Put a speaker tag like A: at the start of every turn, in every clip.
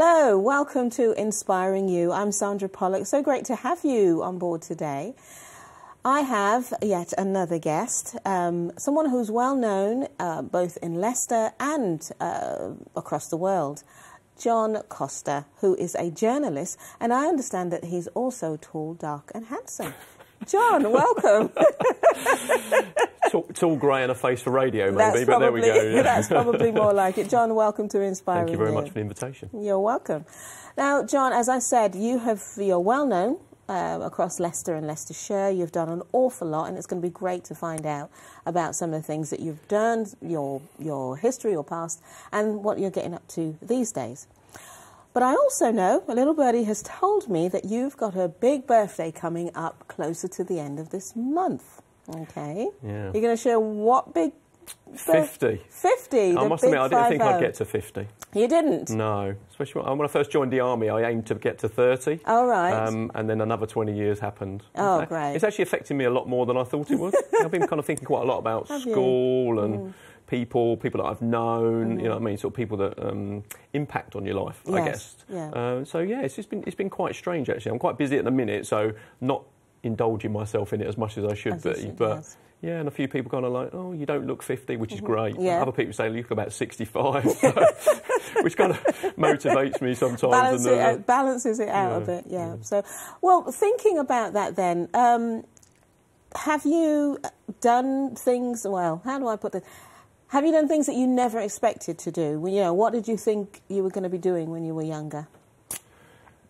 A: Hello, welcome to Inspiring You. I'm Sandra Pollock. So great to have you on board today. I have yet another guest, someone who's well known both in Leicester and across the world, John Costa, who is a journalist, and I understand that he's also tall, dark and handsome. John, welcome.
B: Tall, grey and a face for radio, maybe,
A: That's
B: but
A: probably,
B: there we go. Yeah.
A: That's probably more like it. John, welcome to Inspiring You.
B: Thank you very much for the invitation.
A: You're welcome. Now, John, as I said, you're well known across Leicester and Leicestershire. You've done an awful lot, and it's going to be great to find out about some of the things that you've done, your history, your past, and what you're getting up to these days. But I also know, a little birdie has told me that you've got a big birthday coming up closer to the end of this month. Okay.
B: Yeah.
A: You're going to share what big...
B: 50.
A: 50,
B: I must admit, I didn't think I'd get to 50.
A: You didn't?
B: No. Especially when I first joined the army, I aimed to get to 30.
A: Oh, right.
B: And then another 20 years happened.
A: Oh, great.
B: It's actually affecting me a lot more than I thought it would. I've been kind of thinking quite a lot about school and people that I've known, you know what I mean, sort of people that impact on your life, I guess.
A: Yeah.
B: So, yeah, it's been quite strange, actually. I'm quite busy at the minute, so not indulging myself in it as much as I should be. But yeah, and a few people kind of like, oh, you don't look 50, which is great.
A: Yeah.
B: Other people say, you look about 65, which kind of motivates me sometimes.
A: Balances it out a bit, yeah. So, well, thinking about that then, have you done things, well, how do I put this? Have you done things that you never expected to do? You know, what did you think you were going to be doing when you were younger?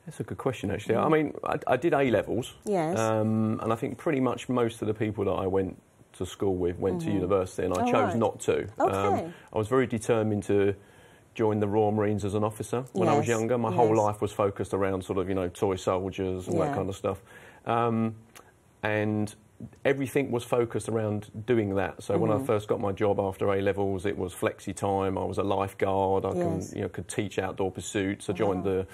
B: That's a good question, actually. I mean, I did A-levels.
A: Yes.
B: And I think pretty much most of the people that I went to school with went to university, and I chose not to.
A: Okay.
B: I was very determined to join the Royal Marines as an officer when I was younger. My whole life was focused around sort of, you know, toy soldiers and that kind of stuff. And everything was focused around doing that. So when I first got my job after A-levels, it was flexi time. I was a lifeguard. I could teach outdoor pursuits. I joined the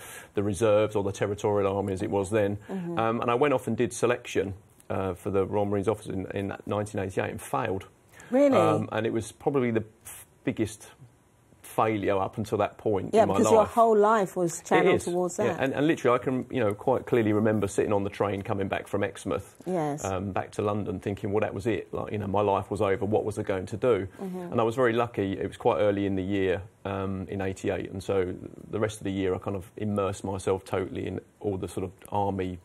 B: reserves, or the territorial army as it was then. And I went off and did selection for the Royal Marines officer in 1988 and failed.
A: Really?
B: And it was probably the biggest failure up until that point in my life.
A: Yeah, because your whole life was channeled towards that.
B: Yeah, and literally I can, you know, quite clearly remember sitting on the train coming back from Exmouth, back to London, thinking, well, that was it. Like, you know, my life was over. What was I going to do? And I was very lucky. It was quite early in the year, in '88, and so the rest of the year I kind of immersed myself totally in all the sort of army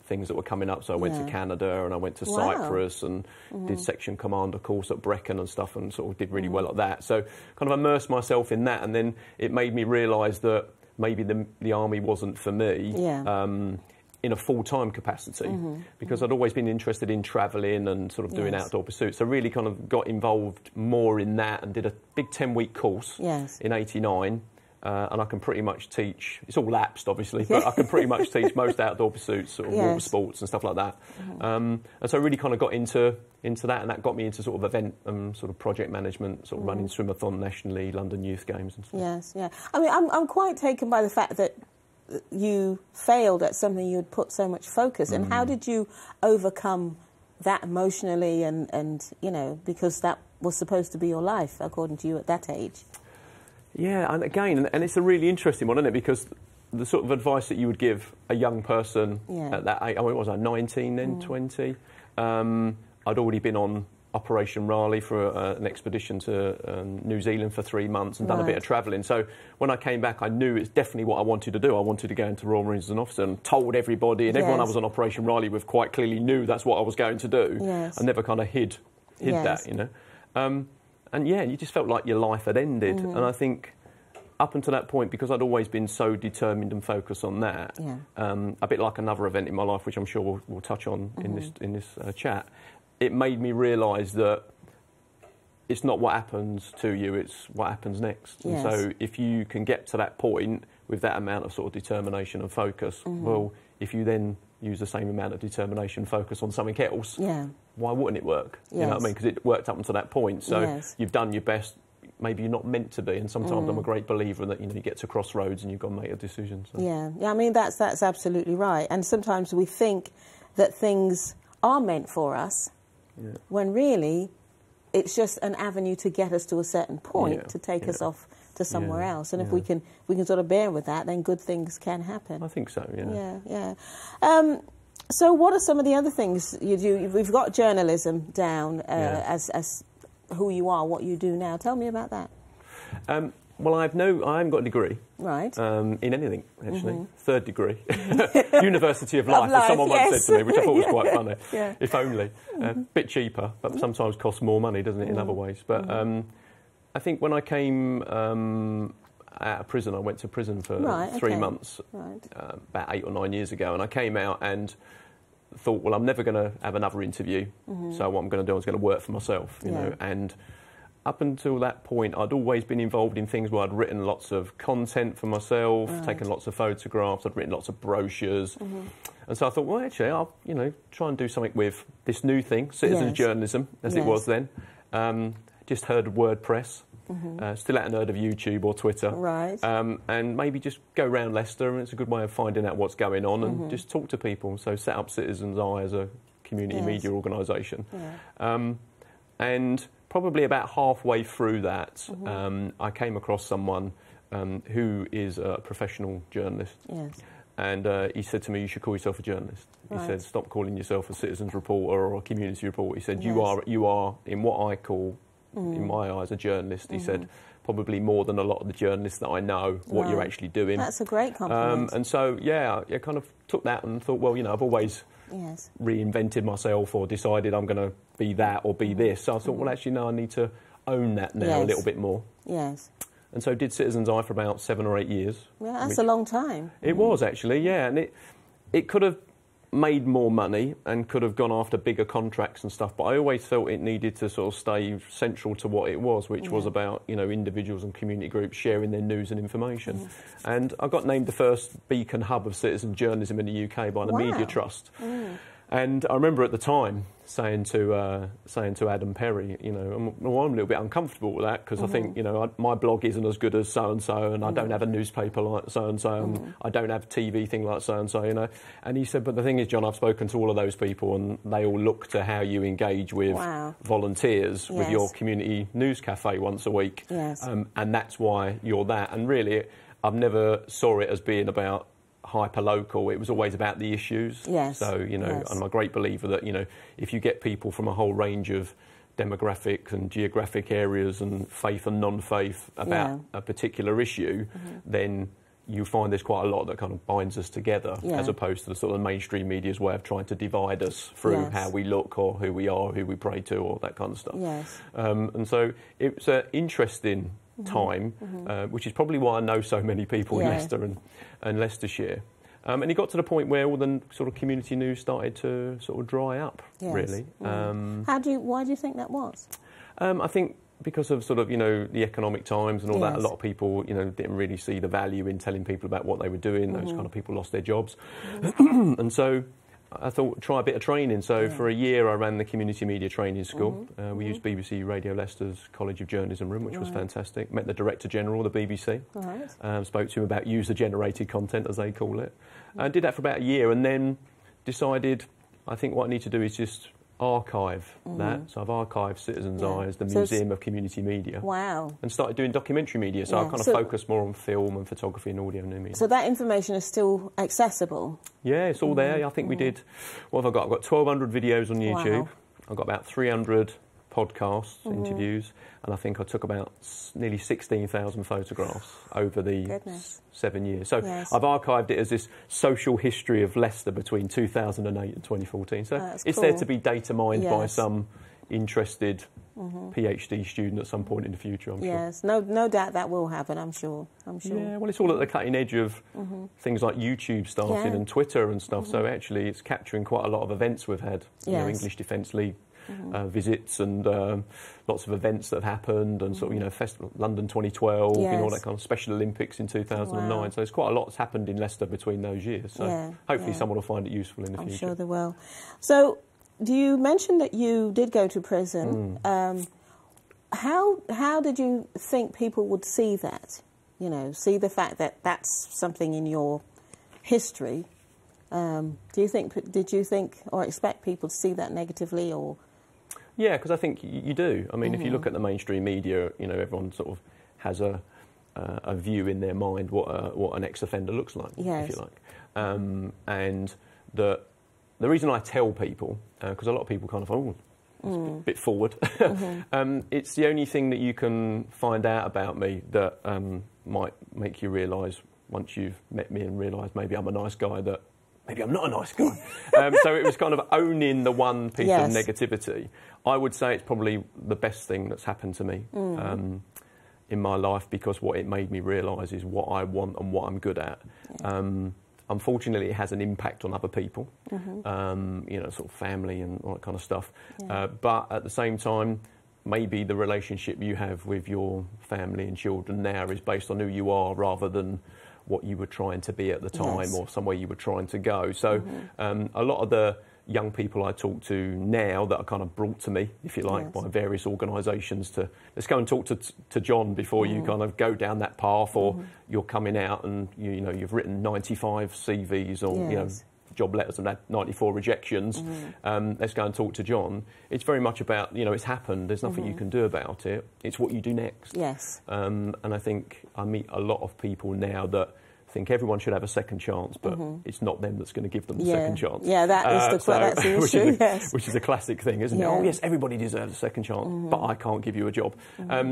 B: things that were coming up. So I went to Canada and I went to Cyprus and did section commander course at Brecon and stuff, and sort of did really well at that. So kind of immersed myself in that, and then it made me realise that maybe the army wasn't for me in a full-time capacity, because I'd always been interested in travelling and sort of doing outdoor pursuits. So really kind of got involved more in that and did a big 10-week course in '89. And I can pretty much teach, it's all lapsed obviously, but I can pretty much teach most outdoor pursuits, sort of water sports and stuff like that. And so I really kind of got into that, and that got me into sort of event sort of project management, sort of running Swimathon nationally, London Youth Games and stuff.
A: Yes, yeah. I mean, I'm quite taken by the fact that you failed at something you'd put so much focus. And how did you overcome that emotionally and, you know, because that was supposed to be your life, according to you at that age?
B: Yeah, and again, and it's a really interesting one, isn't it? Because the sort of advice that you would give a young person at that age, I mean, what was I, 19 then, 20? I'd already been on Operation Raleigh for an expedition to New Zealand for 3 months and done a bit of travelling. So when I came back, I knew it's definitely what I wanted to do. I wanted to go into Royal Marines as an officer, and told everybody, and everyone I was on Operation Raleigh with quite clearly knew that's what I was going to do. I never kind of hid that, you know. And yeah, you just felt like your life had ended. And I think up until that point, because I'd always been so determined and focused on that, a bit like another event in my life, which I'm sure we'll touch on in this chat, it made me realise that it's not what happens to you, it's what happens next. And so if you can get to that point with that amount of sort of determination and focus, well, if you then use the same amount of determination and focus on something else, why wouldn't it work? You know what I mean? Because it worked up until that point. So you've done your best. Maybe you're not meant to be. And sometimes I'm a great believer that, you know, you get to crossroads and you've got to make a decision. So.
A: Yeah, I mean, that's absolutely right. And sometimes we think that things are meant for us when really it's just an avenue to get us to a certain point, to take us off to somewhere else. And if we can sort of bear with that, then good things can happen.
B: I think so,
A: Yeah. So what are some of the other things you do? We've got journalism down as who you are, what you do now. Tell me about that.
B: Well, I haven't got a degree.
A: Right.
B: In anything, actually. Third degree. University of Life, as someone once said to me, which I thought was quite funny. If only. A bit cheaper, but sometimes costs more money, doesn't it, in other ways. But I think when I came out of prison, I went to prison for 3 months, about 8 or 9 years ago, and I came out and thought, well, I'm never going to have another interview, so what I'm going to do is going to work for myself, you know. And up until that point, I'd always been involved in things where I'd written lots of content for myself, taken lots of photographs, I'd written lots of brochures. And so I thought, well, actually, I'll, you know, try and do something with this new thing, citizen journalism, as it was then. Just heard of WordPress. Still hadn't heard of YouTube or Twitter. And maybe just go around Leicester, and it's a good way of finding out what's going on and just talk to people. So set up Citizens Eye as a community media organisation. And probably about halfway through that, I came across someone who is a professional journalist. And he said to me, you should call yourself a journalist. He said, stop calling yourself a citizen's reporter or a community reporter. He said, you are in what I call, in my eyes, a journalist. He said, probably more than a lot of the journalists that I know, what you're actually doing.
A: That's a great compliment.
B: And so, I kind of took that and thought, well, you know, I've always reinvented myself or decided I'm going to be that or be this. So I thought, well, actually, no, I need to own that now a little bit more. And so did Citizens Eye for about 7 or 8 years.
A: Yeah, that's a long time.
B: It was, actually, and it could have made more money and could have gone after bigger contracts and stuff, but I always felt it needed to sort of stay central to what it was, which was about, you know, individuals and community groups sharing their news and information. And I got named the first beacon hub of citizen journalism in the UK by the Media Trust. And I remember at the time saying to Adam Perry, you know, I'm a little bit uncomfortable with that because I think, you know, my blog isn't as good as so-and-so, and I don't have a newspaper like so-and-so, and I don't have a TV thing like so-and-so, you know. And he said, but the thing is, John, I've spoken to all of those people, and they all look to how you engage with volunteers with your community news cafe once a week. And that's why you're that. And really, I've never saw it as being about hyper-local. It was always about the issues. So, you know, I'm a great believer that, you know, if you get people from a whole range of demographic and geographic areas and faith and non-faith about a particular issue, then you find there's quite a lot that kind of binds us together, as opposed to the sort of mainstream media's way of trying to divide us through how we look or who we are, who we pray to, or that kind of stuff. And so it's an interesting time, which is probably why I know so many people in Leicester and Leicestershire. And it got to the point where all the sort of community news started to sort of dry up, really.
A: Why do you think that was?
B: I think because of sort of, you know, the economic times and all that, a lot of people, you know, didn't really see the value in telling people about what they were doing. Those kind of people lost their jobs. And so I thought, try a bit of training. So for a year, I ran the community media training school. We used BBC Radio Leicester's College of Journalism room, which was fantastic. Met the Director General of the BBC. Spoke to him about user-generated content, as they call it. Did that for about a year, and then decided, I think what I need to do is just archive that. So I've archived Citizens Eye as the Museum of Community Media. And started doing documentary media. So I kind of focused more on film and photography and audio and new media.
A: So that information is still accessible?
B: Yeah, it's all there. I think we did, what have I got? I've got 1,200 videos on YouTube. I've got about 300 podcasts, interviews, and I think I took about nearly 16,000 photographs over the 7 years. So I've archived it as this social history of Leicester between 2008 and 2014. So it's there to be data mined by some interested PhD student at some point in the future, I'm sure.
A: No doubt that will happen, I'm sure.
B: Yeah, well, it's all at the cutting edge of things like YouTube starting and Twitter and stuff. So actually it's capturing quite a lot of events we've had. You know, English Defence League visits and lots of events that have happened, and sort of, you know, Festival London 2012, you know, all that kind of Special Olympics in 2009. So there's quite a lot that's happened in Leicester between those years. So hopefully someone will find it useful in the future.
A: I'm sure they will. So you mentioned that you did go to prison. How did you think people would see that? You know, see the fact that that's something in your history. Did you think or expect people to see that negatively, or?
B: Yeah, because I think you do. I mean, if you look at the mainstream media, you know, everyone sort of has a view in their mind what an ex-offender looks like, if you like. And the reason I tell people, because a lot of people kind of, it's a bit forward. It's the only thing that you can find out about me that might make you realise, once you've met me and realised maybe I'm a nice guy, that maybe I'm not a nice guy. So it was kind of owning the one piece of negativity. I would say it's probably the best thing that's happened to me in my life, because what it made me realise is what I want and what I'm good at. Unfortunately, it has an impact on other people, you know, sort of family and all that kind of stuff. But at the same time, maybe the relationship you have with your family and children now is based on who you are rather than what you were trying to be at the time or somewhere you were trying to go. So a lot of the young people I talk to now that are kind of brought to me, if you like, by various organisations to, let's go and talk to John before you kind of go down that path, or you're coming out and, you know, you've written 95 CVs or, you know, job letters and had 94 rejections. Let's go and talk to John. It's very much about, you know, it's happened. There's nothing you can do about it. It's what you do next. And I think I meet a lot of people now that think everyone should have a second chance, but it's not them that's going to give them the second chance.
A: That is that's the issue.
B: Which is a classic thing, isn't it? Oh, yes, everybody deserves a second chance, but I can't give you a job.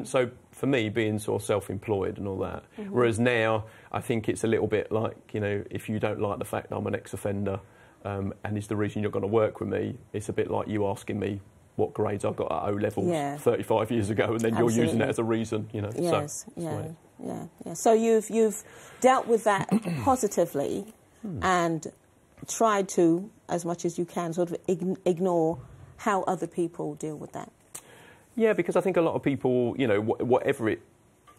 B: So for me, being sort of self-employed and all that, whereas now I think it's a little bit like, you know, if you don't like the fact that I'm an ex-offender and it's the reason you're going to work with me, it's a bit like you asking me what grades I got at O-levels 35 years ago, and then you're using that as a reason, you know.
A: So you've dealt with that positively and tried to, as much as you can, sort of ignore how other people deal with that.
B: Yeah, because I think a lot of people, you know, whatever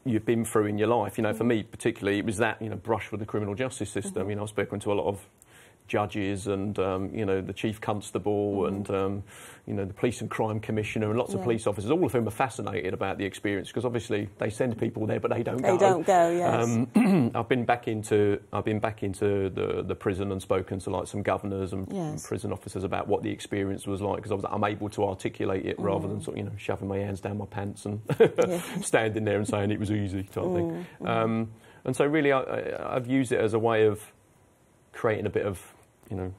B: you've been through in your life, you know, for me particularly, it was that, you know, brush with the criminal justice system. You know, I've spoken to a lot of judges and, you know, the chief constable and, you know, the police and crime commissioner and lots of police officers, all of whom are fascinated about the experience, because obviously they send people there, but they don't go.
A: They don't go,
B: I've been back into the prison and spoken to like some governors and prison officers about what the experience was like, because I'm able to articulate it rather than sort of, you know, shoving my hands down my pants and standing there and saying it was easy type thing. And so really I've used it as a way of creating a bit of, you know,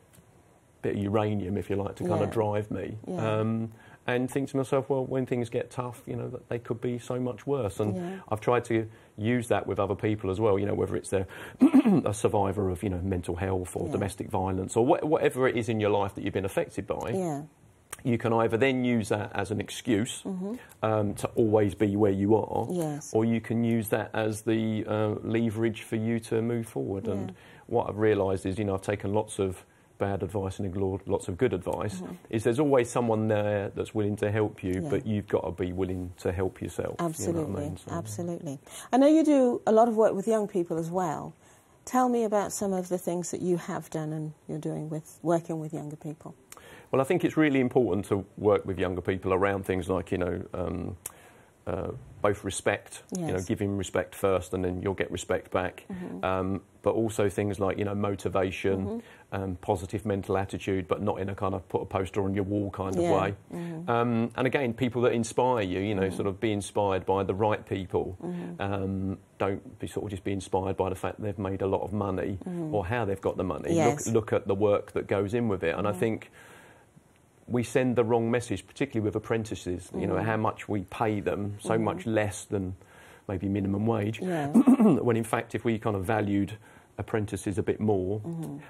B: bit of uranium, if you like, to kind of drive me. And think to myself, well, when things get tough, you know, that they could be so much worse. And I've tried to use that with other people as well, you know, whether it's a survivor of, you know, mental health or domestic violence or whatever it is in your life that you've been affected by. You can either then use that as an excuse to always be where you are, or you can use that as the leverage for you to move forward. And what I've realised is, you know, I've taken lots of bad advice and ignored lots of good advice, is there's always someone there that's willing to help you, but you've got to be willing to help yourself.
A: Absolutely,
B: you know what I mean?
A: Absolutely. I know you do a lot of work with young people as well. Tell me about some of the things that you have done and you're doing with working with younger people.
B: Well, I think it's really important to work with younger people around things like, you know, both respect, you know, giving respect first and then you'll get respect back. But also things like, you know, motivation, positive mental attitude, but not in a kind of put a poster on your wall kind of way. And again, people that inspire you, you know, sort of be inspired by the right people. Don't be sort of just be inspired by the fact that they've made a lot of money or how they've got the money. Look at the work that goes in with it. And I think we send the wrong message, particularly with apprentices, you know, how much we pay them, so much less than maybe minimum wage, when in fact if we kind of valued apprentices a bit more,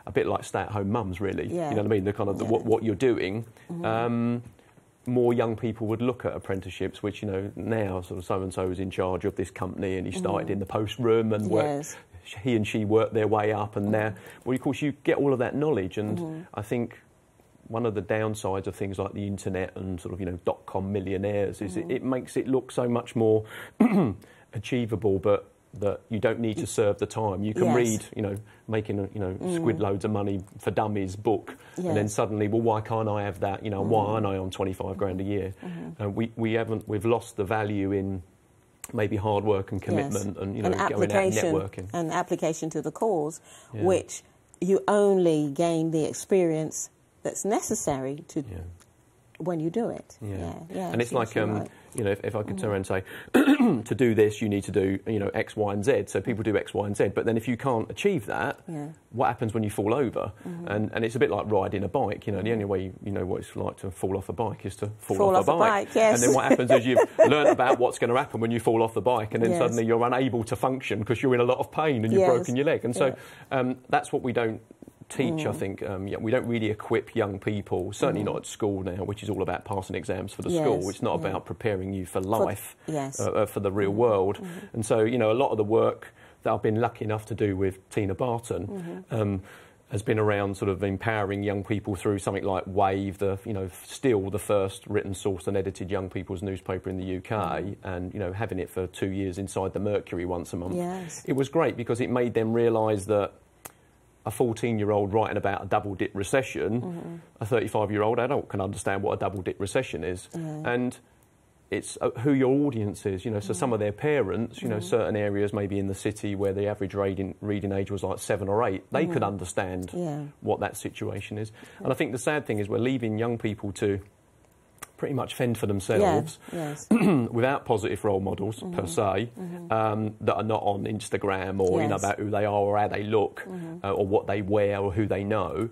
B: a bit like stay-at-home mums really, you know what I mean, the kind of what you're doing, more young people would look at apprenticeships, which, you know, now sort of so-and-so is in charge of this company and he started in the post room and worked, he and she worked their way up and now, well, of course you get all of that knowledge and I think one of the downsides of things like the internet and sort of, you know, .com millionaires is it makes it look so much more achievable, but that you don't need to serve the time. You can read, you know, making, you know, squid loads of money for dummies book, and then suddenly, well, why can't I have that? You know, why aren't I on 25 grand a year? We've lost the value in maybe hard work and commitment and, you know, going out and networking.
A: And application to the cause, which you only gain the experience that's necessary to when you do it.
B: And it's like,
A: right.
B: you know, if I could turn around and say, to do this, you need to do, you know, X, Y, and Z. So people do X, Y, and Z. But then if you can't achieve that, what happens when you fall over? And it's a bit like riding a bike. You know, the only way you know what it's like to fall off a bike is to fall off a bike.
A: Yes.
B: And then what happens is you've learned about what's going to happen when you fall off the bike, and then suddenly you're unable to function because you're in a lot of pain and you've broken your leg. And so that's what we don't teach, I think. We don't really equip young people, certainly not at school now, which is all about passing exams for the school. It's not about preparing you for life, for the real world. And so, you know, a lot of the work that I've been lucky enough to do with Tina Barton has been around sort of empowering young people through something like Wave, still the first written, sourced and edited young people's newspaper in the UK, and, you know, having it for 2 years inside the Mercury once a month. It was great because it made them realise that a 14-year-old writing about a double-dip recession, a 35-year-old adult can understand what a double-dip recession is. And it's who your audience is, you know, so some of their parents, you know, certain areas maybe in the city where the average reading age was like 7 or 8, they could understand what that situation is. And I think the sad thing is we're leaving young people to pretty much fend for themselves without positive role models per se that are not on Instagram or you know about who they are or how they look or what they wear or who they know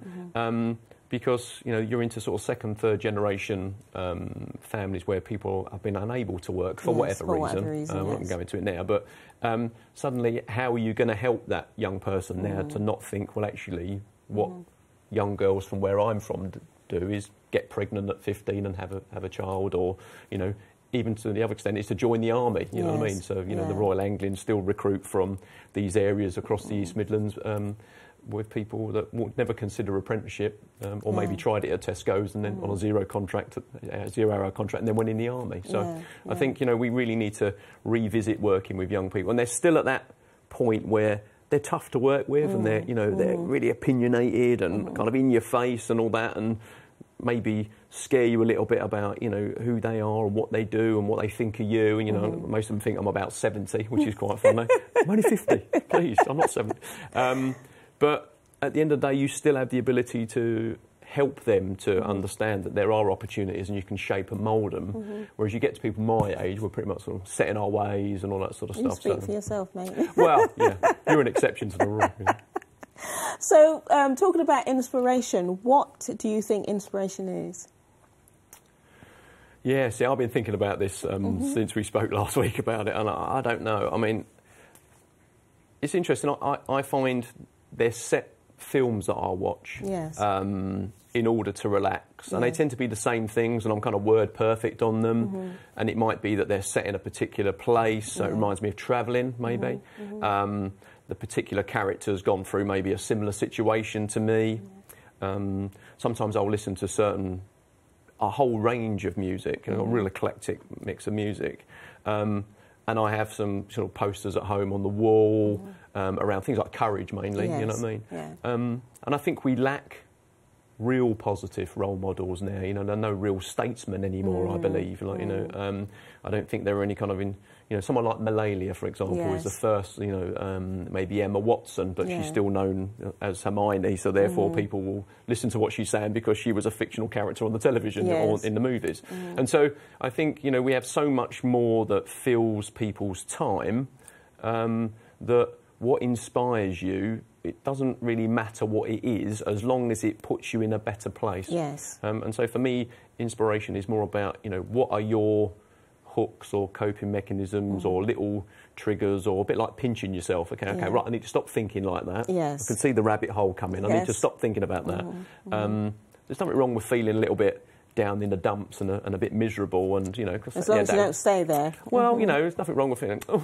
B: because you know you're into sort of second, third generation families where people have been unable to work for whatever reason. I'm not going to go into it now, but suddenly how are you going to help that young person now to not think, well, actually what young girls from where I'm from do is get pregnant at 15 and have a child, or you know, even to the other extent is to join the army. You know what I mean? So you know, the Royal Anglians still recruit from these areas across the East Midlands with people that would never consider apprenticeship, or maybe tried it at Tesco's and then on a zero-hour contract, and then went in the army. So I think you know we really need to revisit working with young people, and they're still at that point where they're tough to work with, and they're, you know, they're really opinionated and kind of in your face and all that, and maybe scare you a little bit about, you know, who they are and what they do and what they think of you. And, you know, most of them think I'm about 70, which is quite funny. I'm only 50, please, I'm not 70. But at the end of the day, you still have the ability to help them to understand that there are opportunities and you can shape and mould them. Whereas you get to people my age, we're pretty much sort of set in our ways and all that sort of stuff.
A: You speak for yourself, mate.
B: Well, yeah, you're an exception to the rule. Yeah.
A: So, talking about inspiration, what do you think inspiration is?
B: Yeah, see, I've been thinking about this since we spoke last week about it, and I don't know. I mean, it's interesting. I find there's set films that I'll watch in order to relax, and they tend to be the same things, and I'm kind of word perfect on them. And it might be that they're set in a particular place, so it reminds me of travelling, maybe. The particular character's gone through maybe a similar situation to me. Sometimes I'll listen to a whole range of music, you know, a real eclectic mix of music. And I have some sort of posters at home on the wall around things like courage mainly, you know what I mean? And I think we lack real positive role models now. You know, there are no real statesmen anymore, I believe. Like, you know, I don't think there are any kind of, you know, someone like Malalia, for example, is the first, you know, maybe Emma Watson, but she's still known as Hermione, so therefore people will listen to what she's saying because she was a fictional character on the television or in the movies. And so I think, you know, we have so much more that fills people's time that what inspires you, it doesn't really matter what it is as long as it puts you in a better place. And so for me, inspiration is more about, you know, what are your hooks or coping mechanisms or little triggers, or a bit like pinching yourself. Okay, right, I need to stop thinking like that. I can see the rabbit hole coming. I need to stop thinking about that. There's nothing wrong with feeling a little bit down in the dumps and a bit miserable, and you know,
A: as long as you don't stay there.
B: Well, you know, there's nothing wrong with feeling, oh,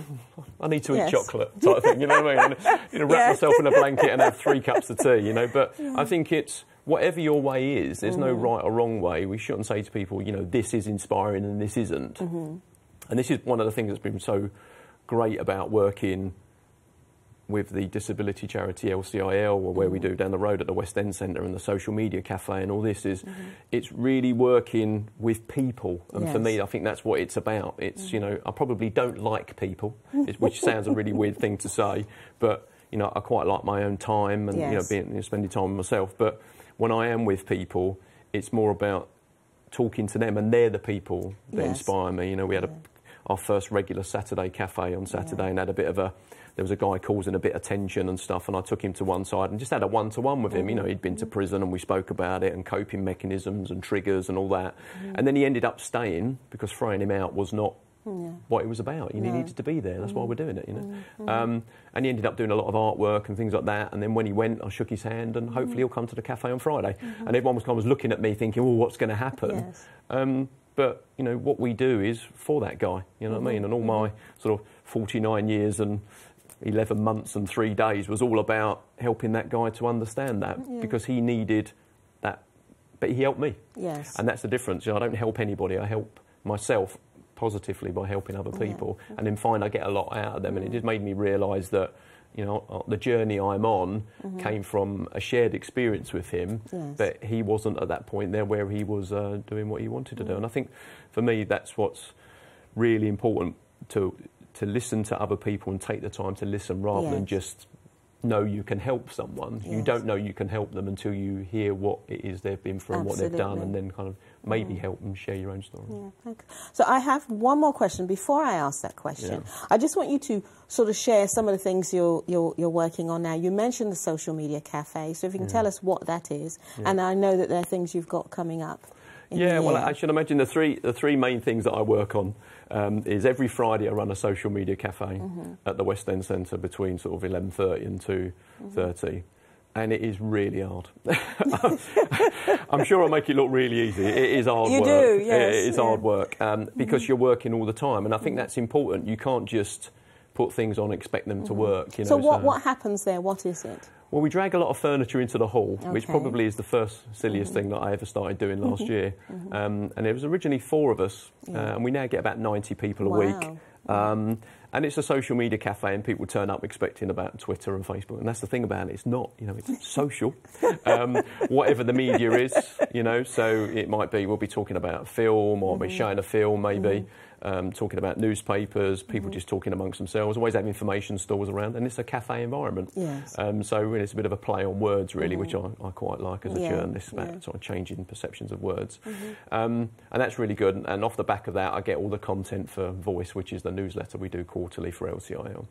B: I need to eat chocolate type of thing. You know what I mean? And, you know, wrap myself in a blanket and have 3 cups of tea. You know, but I think it's whatever your way is. There's no right or wrong way. We shouldn't say to people, you know, this is inspiring and this isn't. And this is one of the things that's been so great about working with the disability charity LCIL, or where we do down the road at the West End Centre and the social media cafe and all this, is it's really working with people. And for me, I think that's what it's about. It's, you know, I probably don't like people, which sounds a really weird thing to say, but, you know, I quite like my own time and, you know, spending time with myself. But when I am with people, it's more about talking to them, and they're the people that
A: Yes.
B: inspire me. You know, we had our first regular Saturday cafe on Saturday, and had a bit of there was a guy causing a bit of tension and stuff, and I took him to one side and just had a one-to-one with him. You know, he'd been to prison, and we spoke about it and coping mechanisms and triggers and all that. And then he ended up staying because throwing him out was not what it was about. He needed to be there. That's why we're doing it, you know. And he ended up doing a lot of artwork and things like that. And then when he went, I shook his hand, and hopefully he'll come to the cafe on Friday. And everyone was kind of looking at me thinking, well, what's going to happen?
A: Yes.
B: But, you know, what we do is for that guy, you know what I mean? And all my sort of 49 years and 11 months and 3 days was all about helping that guy to understand that, because he needed that, but he helped me.
A: Yes.
B: And that's the difference. You know, I don't help anybody, I help myself positively by helping other people, and then find I get a lot out of them. And it just made me realise that, you know, the journey I'm on came from a shared experience with him, but he wasn't at that point there where he was doing what he wanted to do. And I think for me that's what's really important, to listen to other people and take the time to listen rather than just know you can help someone. You don't know you can help them until you hear what it is they've been through and what they've done, and then kind of maybe help them share your own story.
A: Okay. So I have one more question before I ask that question. I just want you to sort of share some of the things you're working on now. You mentioned the social media cafe, so if you can tell us what that is, and I know that there are things you've got coming up.
B: Well, I should imagine the three main things that I work on is every Friday I run a social media cafe at the West End Centre between sort of 11:30 and 2:30. And it is really hard. I'm sure I'll make it look really easy. It is hard work.
A: You do, yes.
B: It is hard work because you're working all the time. And I think that's important. You can't just put things on and expect them to work. You know,
A: so what happens there? What is it?
B: Well, we drag a lot of furniture into the hall, which probably is the first silliest thing that I ever started doing last year. And there was originally 4 of us, and we now get about 90 people a week. And it's a social media cafe, and people turn up expecting about Twitter and Facebook. And that's the thing about it. It's not, you know, it's social, whatever the media is, you know. So it might be, we'll be talking about film, or be showing a film maybe, talking about newspapers, people just talking amongst themselves, always have information stores around, and it's a cafe environment. So really it's a bit of a play on words, really, which I quite like as a journalist, about sort of changing perceptions of words. And that's really good. And off the back of that, I get all the content for Voice, which is the newsletter we do quarterly for LCIL.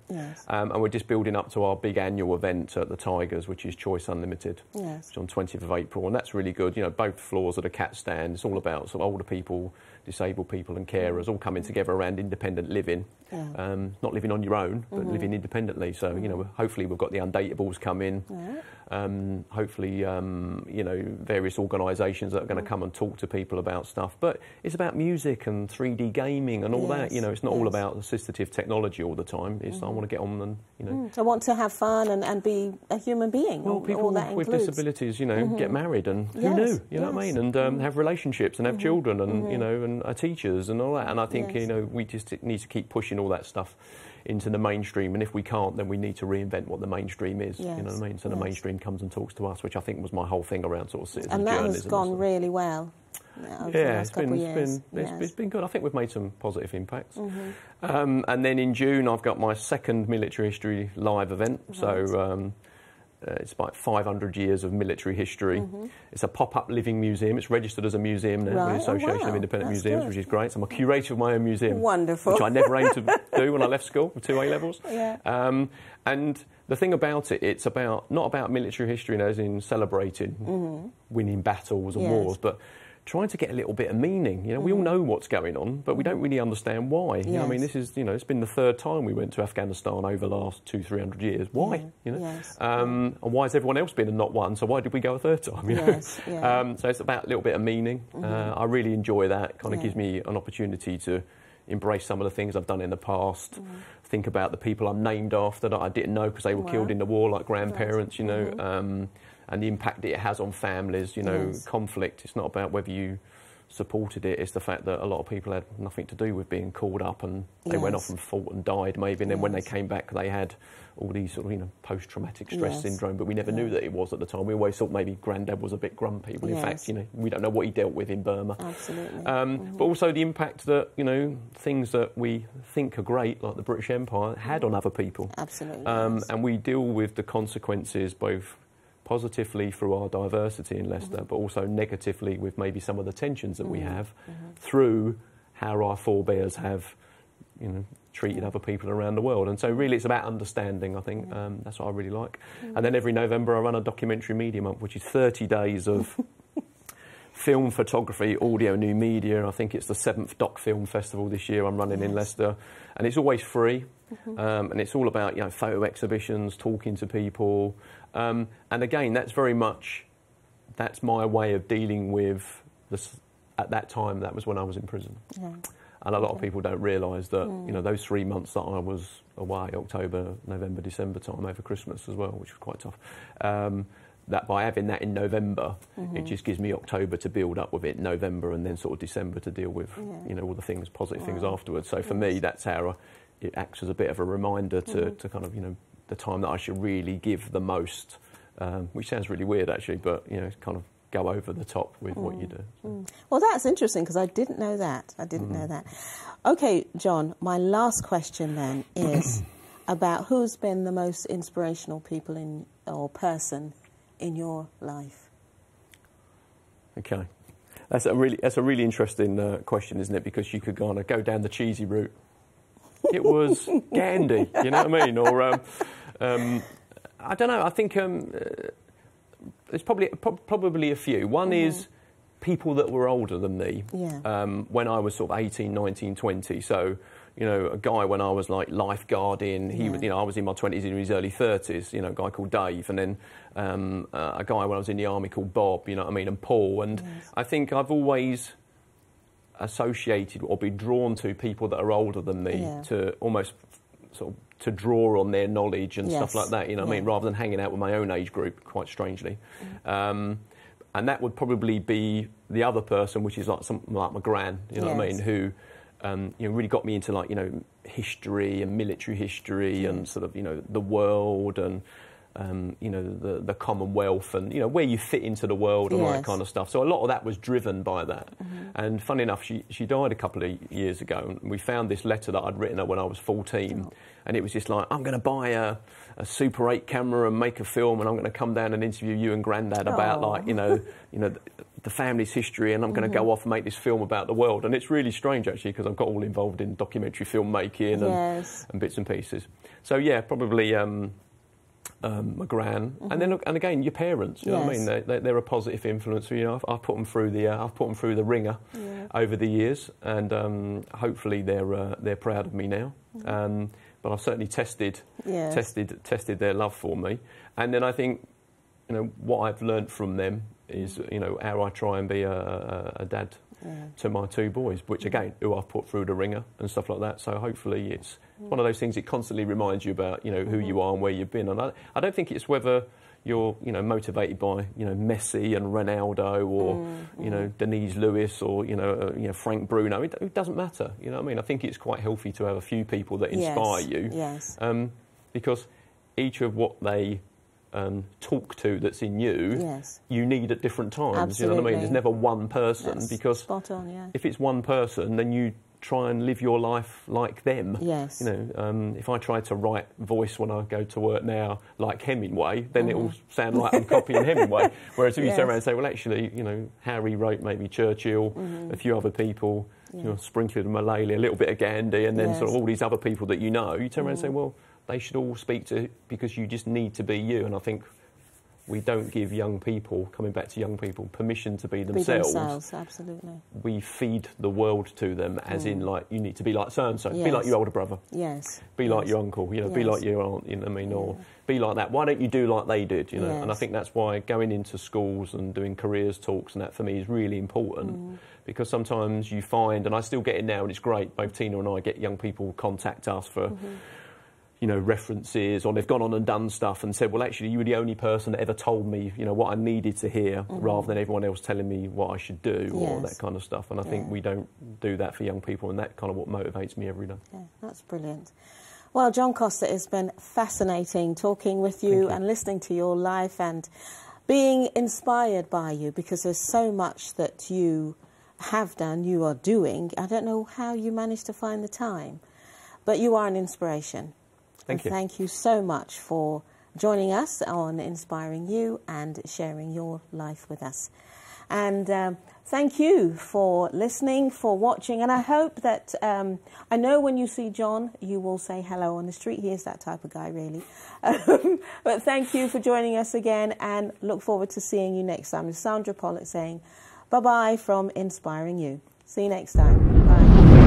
B: And we're just building up to our big annual event at the Tigers, which is Choice Unlimited, which is on 20th of April. And that's really good. You know, both floors of the cat stand. It's all about sort of older people, disabled people and carers all coming together around independent living. Not living on your own, but living independently. So, you know, hopefully we've got the Undateables come in. Hopefully, you know, various organisations that are going to come and talk to people about stuff. But it's about music and 3D gaming and all that. You know, it's not all about assistive technology all the time. It's I want to get on and, you know...
A: I want to have fun and be a human being.
B: Well, people with disabilities, you know, get married, and who knew, you know what I mean? And have relationships and have children and, you know, and are teachers and all that. And I think, you know, we just need to keep pushing all that stuff into the mainstream, and if we can't, then we need to reinvent what the mainstream is. You know what I mean? So the mainstream comes and talks to us, which I think was my whole thing around sort of citizen journalism.
A: And that has gone really well.
B: It's been good. I think we've made some positive impacts. And then in June, I've got my second military history live event. So it's about 500 years of military history. It's a pop-up living museum. It's registered as a museum now with the Association of Independent Museums, which is great. So I'm a curator of my own museum.
A: Wonderful.
B: Which I never aimed to do when I left school with 2 A-levels. And the thing about it, it's not about military history as in celebrating winning battles and wars, but trying to get a little bit of meaning. You know, we all know what's going on, but we don't really understand why. You know, I mean, this is, you know, it's been the 3rd time we went to Afghanistan over the last 200-300 years. Why? You know, and why has everyone else been and not one? So why did we go a 3rd time? You know? So it's about a little bit of meaning. I really enjoy that. It kind of gives me an opportunity to embrace some of the things I've done in the past. Think about the people I'm named after that I didn't know because they were killed in the war, like grandparents. You know. And the impact that it has on families, you know, conflict. It's not about whether you supported it, it's the fact that a lot of people had nothing to do with being called up, and they went off and fought and died maybe, and then when they came back they had all these sort of, you know, post-traumatic stress syndrome, but we never knew that it was at the time. We always thought maybe Grandad was a bit grumpy, but in fact, you know, we don't know what he dealt with in Burma. But also the impact that, you know, things that we think are great, like the British Empire, had on other people. And we deal with the consequences both positively through our diversity in Leicester, but also negatively with maybe some of the tensions that we have through how our forebears have, you know, treated other people around the world. And so really it's about understanding, I think. That's what I really like. And then every November I run a documentary media month, which is 30 days of film, photography, audio, new media. I think it's the 7th Doc Film Festival this year I'm running in Leicester. And it's always free. And it's all about, you know, photo exhibitions, talking to people. And again, that's very much, that's my way of dealing with this. At that time, that was when I was in prison. And a lot of people don't realise that, you know, those 3 months that I was away, October, November, December time over Christmas as well, which was quite tough, that by having that in November, it just gives me October to build up with it, November, and then sort of December to deal with, you know, all the things, positive things afterwards. So for me, that's how it acts as a bit of a reminder to kind of, you know, the time that I should really give the most, which sounds really weird actually, but, you know, kind of go over the top with what you do.
A: Well, that's interesting because I didn't know that. I didn't know that. Okay, John, my last question then is about who's been the most inspirational people in or person in your life?
B: Okay. That's a really interesting question, isn't it? Because you could kind of go down the cheesy route. It was Gandhi, you know what I mean? Or, I don't know, I think there's probably a few. One is people that were older than me when I was sort of 18, 19, 20. So, you know, a guy when I was like lifeguarding, he was, you know, I was in my 20s, in his early 30s, you know, a guy called Dave, and then a guy when I was in the army called Bob, you know what I mean, and Paul. And I think I've always associated or be drawn to people that are older than me to almost sort of to draw on their knowledge and stuff like that, you know what I mean, rather than hanging out with my own age group, quite strangely. And that would probably be the other person, which is like something like my gran, you know what I mean, who you know, really got me into, like, you know, history and military history and sort of, you know, the world and you know, the Commonwealth and, you know, where you fit into the world and all that kind of stuff. So a lot of that was driven by that. And funny enough, she died a couple of years ago, and we found this letter that I'd written her when I was 14, and it was just like, I'm going to buy a Super 8 camera and make a film, and I'm going to come down and interview you and Grandad about, like, you know, the family's history, and I'm going to go off and make this film about the world. And it's really strange, actually, because I've got all involved in documentary filmmaking and bits and pieces. So, yeah, probably my gran, and then and again your parents. You know what I mean? They're a positive influence. You know, I've put them through the ringer over the years, and hopefully they're proud of me now. But I've certainly tested their love for me, and then I think, you know, what I've learnt from them is, you know, how I try and be a dad to my two boys, which again, who I've put through the ringer and stuff like that. So hopefully it's one of those things, it constantly reminds you about, you know, who you are and where you've been. And I don't think it's whether you're, you know, motivated by, you know, Messi and Ronaldo or, you know, Denise Lewis or, you know, Frank Bruno. It doesn't matter, you know what I mean? I think it's quite healthy to have a few people that inspire you. Because each of what they talk to that's in you, you need at different times. Absolutely. You know what I mean? There's never one person, because
A: spot on,
B: if it's one person, then you try and live your life like them. You know, if I try to write voice when I go to work now like Hemingway, then it will sound like I'm copying Hemingway. Whereas if you turn around and say, well, actually, you know, Harry wrote maybe Churchill, a few other people, you know, sprinkled Mullally, a little bit of Gandhi, and then sort of all these other people that you know, you turn around and say, well, they should all speak to, because you just need to be you. And I think we don't give young people, coming back to young people, permission to be themselves.
A: Be themselves, absolutely.
B: We feed the world to them, as in, like, you need to be like so-and-so. Be like your older brother. Be like your uncle, you know, be like your aunt, you know what I mean, or be like that. Why don't you do like they did, you know? And I think that's why going into schools and doing careers talks and that, for me, is really important. Because sometimes you find, and I still get it now, and it's great, both Tina and I get young people contact us for, you know, references, or they've gone on and done stuff and said, well, actually, you were the only person that ever told me, you know, what I needed to hear, rather than everyone else telling me what I should do, or that kind of stuff. And I think we don't do that for young people, and that kind of what motivates me every day. Yeah,
A: that's brilliant. Well, John Costa, it's been fascinating talking with you and listening to your life and being inspired by you, because there's so much that you have done, you are doing. I don't know how you managed to find the time, but you are an inspiration.
B: Thank you.
A: Thank you so much for joining us on Inspiring You and sharing your life with us. And thank you for listening, for watching, and I hope that, I know when you see John, you will say hello on the street. He is that type of guy, really. But thank you for joining us again, and look forward to seeing you next time. It's Sandra Pollock saying bye-bye from Inspiring You. See you next time. Bye.